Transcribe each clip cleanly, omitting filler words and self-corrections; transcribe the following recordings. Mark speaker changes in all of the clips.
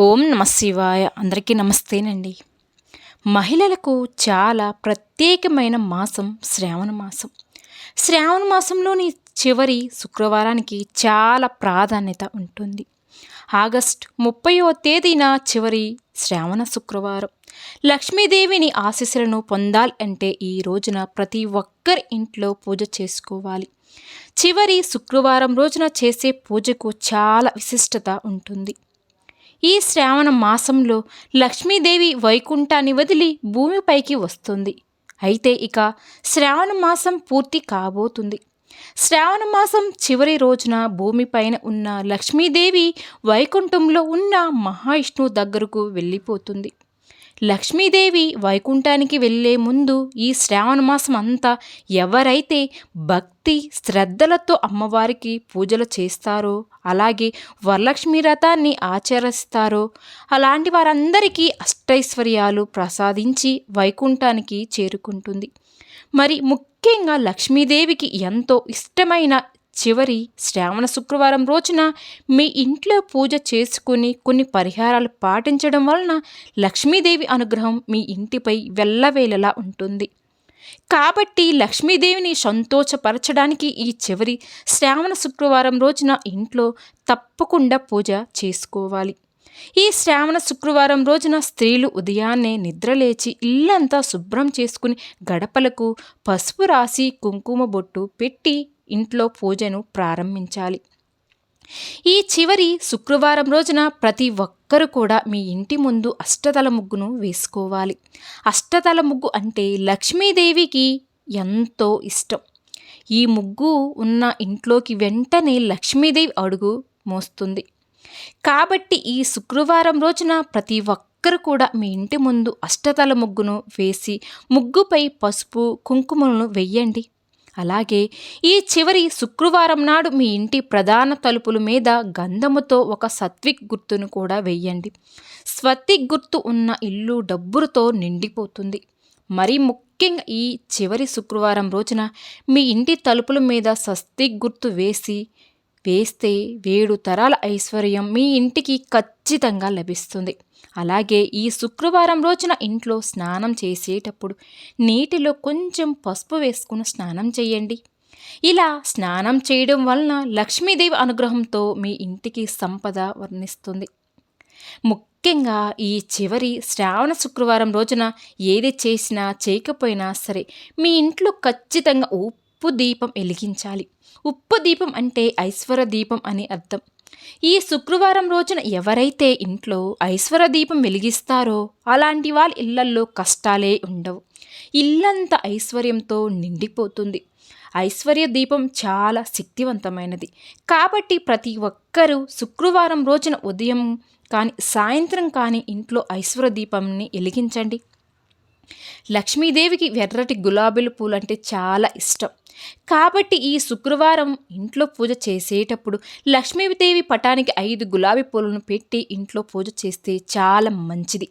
Speaker 1: ఓం నమ శివాయ. అందరికీ నమస్తేనండి. మహిళలకు చాలా ప్రత్యేకమైన మాసం శ్రావణ మాసం. శ్రావణ మాసంలోని చివరి శుక్రవారానికి చాలా ప్రాధాన్యత ఉంటుంది. ఆగస్టు 30వ తేదీన చివరి శ్రావణ శుక్రవారం. లక్ష్మీదేవిని ఆశీస్సులను పొందాలి అంటే ఈ రోజున ప్రతి ఒక్కరి ఇంట్లో పూజ చేసుకోవాలి. చివరి శుక్రవారం రోజున చేసే పూజకు చాలా విశిష్టత ఉంటుంది. ఈ శ్రావణ మాసంలో లక్ష్మీదేవి వైకుంఠాన్ని వదిలి భూమిపైకి వస్తుంది. అయితే ఇక శ్రావణ మాసం పూర్తి కాబోతుంది. శ్రావణ మాసం చివరి రోజున భూమిపైన ఉన్న లక్ష్మీదేవి వైకుంఠంలో ఉన్న మహావిష్ణువు దగ్గరకు వెళ్ళిపోతుంది. లక్ష్మీదేవి వైకుంఠానికి వెళ్ళే ముందు ఈ శ్రావణ మాసం అంతా ఎవరైతే భక్తి శ్రద్ధలతో అమ్మవారికి పూజలు చేస్తారో, అలాగే వరలక్ష్మి వ్రతాన్ని ఆచరిస్తారో అలాంటి వారందరికీ అష్టైశ్వర్యాలు ప్రసాదించి వైకుంఠానికి చేరుకుంటుంది. మరి ముఖ్యంగా లక్ష్మీదేవికి ఎంతో ఇష్టమైన చివరి శ్రావణ శుక్రవారం రోజున మీ ఇంట్లో పూజ చేసుకుని కొన్ని పరిహారాలు పాటించడం వలన లక్ష్మీదేవి అనుగ్రహం మీ ఇంటిపై వెల్లవేళలా ఉంటుంది. కాబట్టి లక్ష్మీదేవిని సంతోషపరచడానికి ఈ చివరి శ్రావణ శుక్రవారం రోజున ఇంట్లో తప్పకుండా పూజ చేసుకోవాలి. ఈ శ్రావణ శుక్రవారం రోజున స్త్రీలు ఉదయాన్నే నిద్రలేచి ఇల్లంతా శుభ్రం చేసుకుని గడపలకు పసుపు రాసి కుంకుమ బొట్టు పెట్టి ఇంట్లో పూజను ప్రారంభించాలి. ఈ చివరి శుక్రవారం రోజున ప్రతి ఒక్కరూ కూడా మీ ఇంటి ముందు అష్టదళ ముగ్గును వేసుకోవాలి. అష్టదళ ముగ్గు అంటే లక్ష్మీదేవికి ఎంతో ఇష్టం. ఈ ముగ్గు ఉన్న ఇంట్లోకి వెంటనే లక్ష్మీదేవి అడుగు మోస్తుంది. కాబట్టి ఈ శుక్రవారం రోజున ప్రతి ఒక్కరు కూడా మీ ఇంటి ముందు అష్టదళ ముగ్గును వేసి ముగ్గుపై పసుపు కుంకుమలను వెయ్యండి. అలాగే ఈ చివరి శుక్రవారం నాడు మీ ఇంటి ప్రధాన తలుపుల మీద గంధముతో ఒక సత్విక్ గుర్తును కూడా వెయ్యండి. స్వస్తిక్ గుర్తు ఉన్న ఇల్లు డబ్బులతో నిండిపోతుంది. మరి ముఖ్యంగా ఈ చివరి శుక్రవారం రోజున మీ ఇంటి తలుపుల మీద స్వస్తిక్ గుర్తు వేస్తే 7 తరాల ఐశ్వర్యం మీ ఇంటికి ఖచ్చితంగా లభిస్తుంది. అలాగే ఈ శుక్రవారం రోజున ఇంట్లో స్నానం చేసేటప్పుడు నీటిలో కొంచెం పసుపు వేసుకుని స్నానం చేయండి. ఇలా స్నానం చేయడం వలన లక్ష్మీదేవి అనుగ్రహంతో మీ ఇంటికి సంపద వర్ణిస్తుంది. ముఖ్యంగా ఈ చివరి శ్రావణ శుక్రవారం రోజున ఏది చేసినా చేయకపోయినా సరే మీ ఇంట్లో ఖచ్చితంగా ఉప్పు దీపం వెలిగించాలి. ఉప్పు దీపం అంటే ఐశ్వర్య దీపం అని అర్థం. ఈ శుక్రవారం రోజున ఎవరైతే ఇంట్లో ఐశ్వర్య దీపం వెలిగిస్తారో అలాంటి వాళ్ళ ఇళ్లల్లో కష్టాలే ఉండవు. ఇల్లంతా ఐశ్వర్యంతో నిండిపోతుంది. ఐశ్వర్య దీపం చాలా శక్తివంతమైనది. కాబట్టి ప్రతి ఒక్కరూ శుక్రవారం రోజున ఉదయం కానీ సాయంత్రం కానీ ఇంట్లో ఐశ్వర్య దీపంని వెలిగించండి. లక్ష్మీదేవికి ఎర్రటి గులాబీల పూలు అంటే చాలా ఇష్టం. కాబట్టి ఈ శుక్రవారం ఇంట్లో పూజ చేసేటప్పుడు లక్ష్మీదేవి పటానికి 5 గులాబీ పూలను పెట్టి ఇంట్లో పూజ చేస్తే చాలా మంచిది.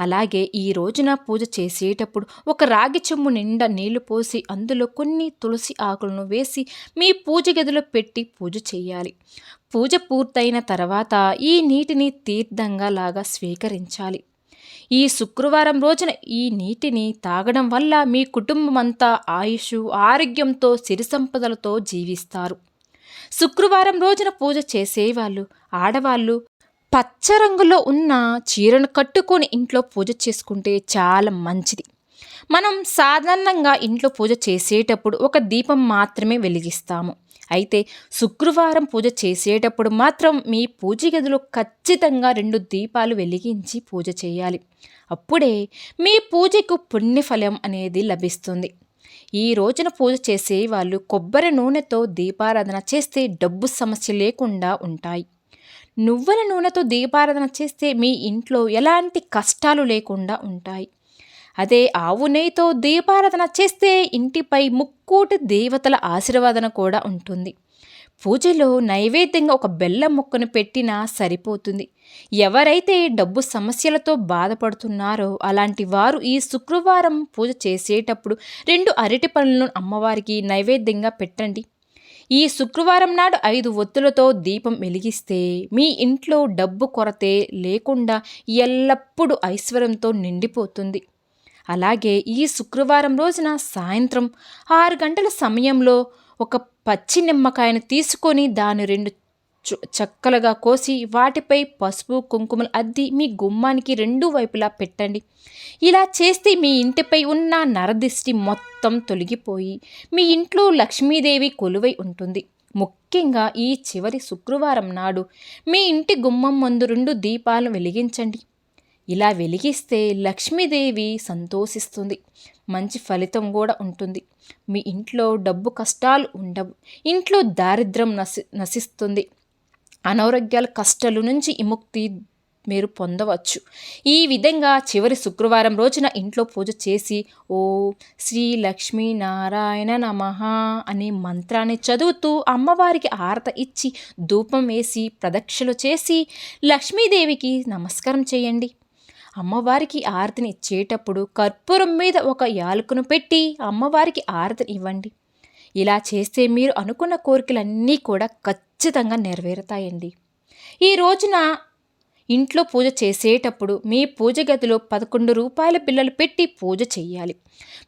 Speaker 1: అలాగే ఈ రోజున పూజ చేసేటప్పుడు ఒక రాగి చెంబు నిండా నీళ్లు పోసి అందులో కొన్ని తులసి ఆకులను వేసి మీ పూజ గదిలో పెట్టి పూజ చేయాలి. పూజ పూర్తయిన తర్వాత ఈ నీటిని తీర్థంగా లాగా స్వీకరించాలి. ఈ శుక్రవారం రోజున ఈ నీటిని తాగడం వల్ల మీ కుటుంబమంతా ఆయుష్ ఆరోగ్యంతో సిరి సంపదలతో జీవిస్తారు. శుక్రవారం రోజున పూజ చేసేవాళ్ళు ఆడవాళ్ళు పచ్చ రంగులో ఉన్న చీరను కట్టుకొని ఇంట్లో పూజ చేసుకుంటే చాలా మంచిది. మనం సాధారణంగా ఇంట్లో పూజ చేసేటప్పుడు ఒక దీపం మాత్రమే వెలిగిస్తాము. అయితే శుక్రవారం పూజ చేసేటప్పుడు మాత్రం మీ పూజ గదిలో ఖచ్చితంగా 2 దీపాలు వెలిగించి పూజ చేయాలి. అప్పుడే మీ పూజకు పుణ్యఫలం అనేది లభిస్తుంది. ఈ రోజున పూజ చేసే వాళ్ళు కొబ్బరి నూనెతో దీపారాధన చేస్తే డబ్బు సమస్య లేకుండా ఉంటాయి. నువ్వుల నూనెతో దీపారాధన చేస్తే మీ ఇంట్లో ఎలాంటి కష్టాలు లేకుండా ఉంటాయి. అదే ఆవు నెయ్యితో దీపారాధన చేస్తే ఇంటిపై ముక్కోటి దేవతల ఆశీర్వాదన కూడా ఉంటుంది. పూజలో నైవేద్యంగా ఒక బెల్లం ముక్కను పెట్టినా సరిపోతుంది. ఎవరైతే డబ్బు సమస్యలతో బాధపడుతున్నారో అలాంటి వారు ఈ శుక్రవారం పూజ చేసేటప్పుడు 2 అరటి పండ్లను అమ్మవారికి నైవేద్యంగా పెట్టండి. ఈ శుక్రవారం నాడు 5 ఒత్తులతో దీపం వెలిగిస్తే మీ ఇంట్లో డబ్బు కొరతే లేకుండా ఎల్లప్పుడూ ఐశ్వర్యంతో నిండిపోతుంది. అలాగే ఈ శుక్రవారం రోజున సాయంత్రం 6 గంటల సమయంలో ఒక పచ్చి నిమ్మకాయను తీసుకొని దాని 2 చక్కలుగా కోసి వాటిపై పసుపు కుంకుమలు అద్ది మీ గుమ్మానికి 2 వైపులా పెట్టండి. ఇలా చేస్తే మీ ఇంటిపై ఉన్న నరదిష్టి మొత్తం తొలగిపోయి మీ ఇంట్లో లక్ష్మీదేవి కొలువై ఉంటుంది. ముఖ్యంగా ఈ చివరి శుక్రవారం నాడు మీ ఇంటి గుమ్మం ముందు 2 దీపాలను వెలిగించండి. ఇలా వెలిగిస్తే లక్ష్మీదేవి సంతోషిస్తుంది. మంచి ఫలితం కూడా ఉంటుంది. మీ ఇంట్లో డబ్బు కష్టాలు ఉండవు. ఇంట్లో దారిద్ర్యం నశిస్తుంది. అనారోగ్యాల కష్టాల నుంచి విముక్తి మీరు పొందవచ్చు. ఈ విధంగా చివరి శుక్రవారం రోజున ఇంట్లో పూజ చేసి ఓ శ్రీ లక్ష్మీ నారాయణ నమః అనే మంత్రాన్ని చదువుతూ అమ్మవారికి హారతి ఇచ్చి ధూపం వేసి ప్రదక్షిణలు చేసి లక్ష్మీదేవికి నమస్కారం చేయండి. అమ్మవారికి హారతిని ఇచ్చేటప్పుడు కర్పూరం మీద ఒక యాలకును పెట్టి అమ్మవారికి హారతిని ఇవ్వండి. ఇలా చేస్తే మీరు అనుకున్న కోరికలన్నీ కూడా ఖచ్చితంగా నెరవేరుతాయండి. ఈ రోజున ఇంట్లో పూజ చేసేటప్పుడు మీ పూజ గదిలో 11 రూపాయల బిళ్ళలు పెట్టి పూజ చేయాలి.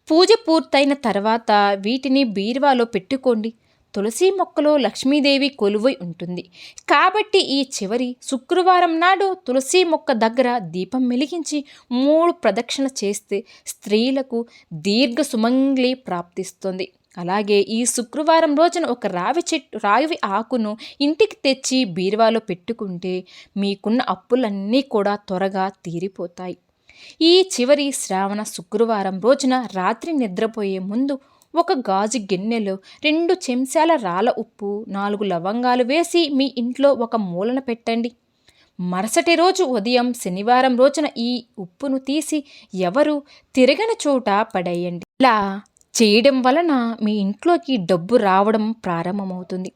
Speaker 1: పూజ పూర్తయిన తర్వాత వీటిని బీరువాలో పెట్టుకోండి. తులసి మొక్కలో లక్ష్మీదేవి కొలువై ఉంటుంది కాబట్టి ఈ చివరి శుక్రవారం నాడు తులసి మొక్క దగ్గర దీపం వెలిగించి 3 ప్రదక్షిణ చేస్తే స్త్రీలకు దీర్ఘ సుమంగళి ప్రాప్తిస్తుంది. అలాగే ఈ శుక్రవారం రోజున ఒక రావి ఆకును ఇంటికి తెచ్చి బీరువాలో పెట్టుకుంటే మీకున్న అప్పులన్నీ కూడా త్వరగా తీరిపోతాయి. ఈ చివరి శ్రావణ శుక్రవారం రోజున రాత్రి నిద్రపోయే ముందు ఒక గాజు గిన్నెలో 2 చెంచాల రాళ్ళ ఉప్పు 4 లవంగాలు వేసి మీ ఇంట్లో ఒక మూలన పెట్టండి. మరుసటి రోజు ఉదయం శనివారం రోజున ఈ ఉప్పును తీసి ఎవరు తిరగని చోట పడేయండి. ఇలా చేయడం వలన మీ ఇంట్లోకి డబ్బు రావడం ప్రారంభమవుతుంది.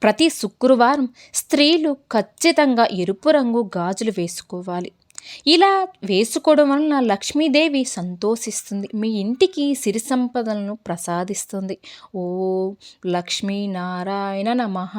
Speaker 1: ప్రతి శుక్రవారం స్త్రీలు ఖచ్చితంగా ఎరుపు రంగు గాజులు వేసుకోవాలి. ఇలా వేసుకోవడం వలన లక్ష్మీదేవి సంతోషిస్తుంది. మీ ఇంటికి సిరి సంపదలను ప్రసాదిస్తుంది. ఓ లక్ష్మీ నారాయణ నమః.